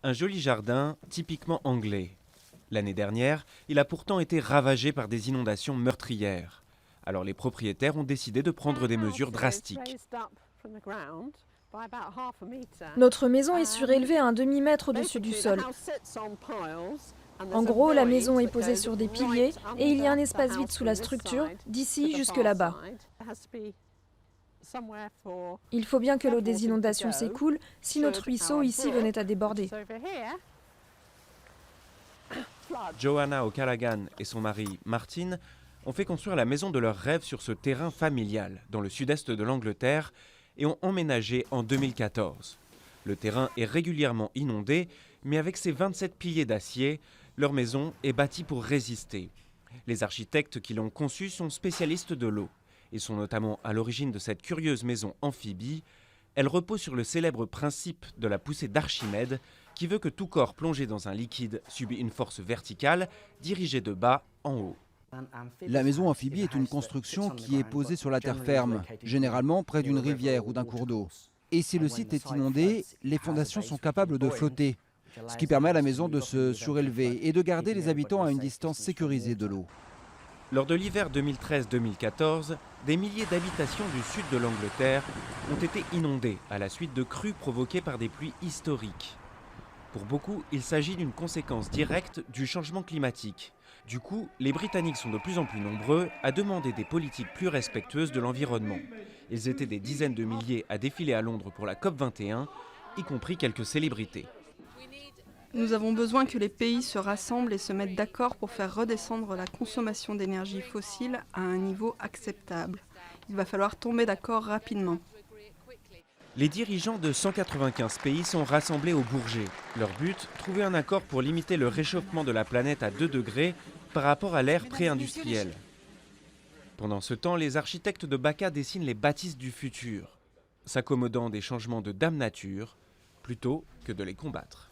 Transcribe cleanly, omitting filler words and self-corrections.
Un joli jardin, typiquement anglais. L'année dernière, il a pourtant été ravagé par des inondations meurtrières. Alors les propriétaires ont décidé de prendre des mesures drastiques. Notre maison est surélevée à un demi-mètre au-dessus du sol. En gros, la maison est posée sur des piliers et il y a un espace vide sous la structure, d'ici jusque là-bas. Il faut bien que l'eau des inondations s'écoule si notre ruisseau ici venait à déborder. Joanna O'Callaghan et son mari Martin ont fait construire la maison de leurs rêves sur ce terrain familial, dans le sud-est de l'Angleterre, et ont emménagé en 2014. Le terrain est régulièrement inondé, mais avec ses 27 piliers d'acier, leur maison est bâtie pour résister. Les architectes qui l'ont conçue sont spécialistes de l'eau. Ils sont notamment à l'origine de cette curieuse maison amphibie. Elle repose sur le célèbre principe de la poussée d'Archimède, qui veut que tout corps plongé dans un liquide subit une force verticale dirigée de bas en haut. La maison amphibie est une construction qui est posée sur la terre ferme, généralement près d'une rivière ou d'un cours d'eau. Et si le site est inondé, les fondations sont capables de flotter, ce qui permet à la maison de se surélever et de garder les habitants à une distance sécurisée de l'eau. Lors de l'hiver 2013-2014, des milliers d'habitations du sud de l'Angleterre ont été inondées à la suite de crues provoquées par des pluies historiques. Pour beaucoup, il s'agit d'une conséquence directe du changement climatique. Du coup, les Britanniques sont de plus en plus nombreux à demander des politiques plus respectueuses de l'environnement. Ils étaient des dizaines de milliers à défiler à Londres pour la COP21, y compris quelques célébrités. Nous avons besoin que les pays se rassemblent et se mettent d'accord pour faire redescendre la consommation d'énergie fossile à un niveau acceptable. Il va falloir tomber d'accord rapidement. Les dirigeants de 195 pays sont rassemblés au Bourget. Leur but, trouver un accord pour limiter le réchauffement de la planète à 2 degrés par rapport à l'ère pré-industrielle. Pendant ce temps, les architectes de Baca dessinent les bâtisses du futur, s'accommodant des changements de Dame Nature plutôt que de les combattre.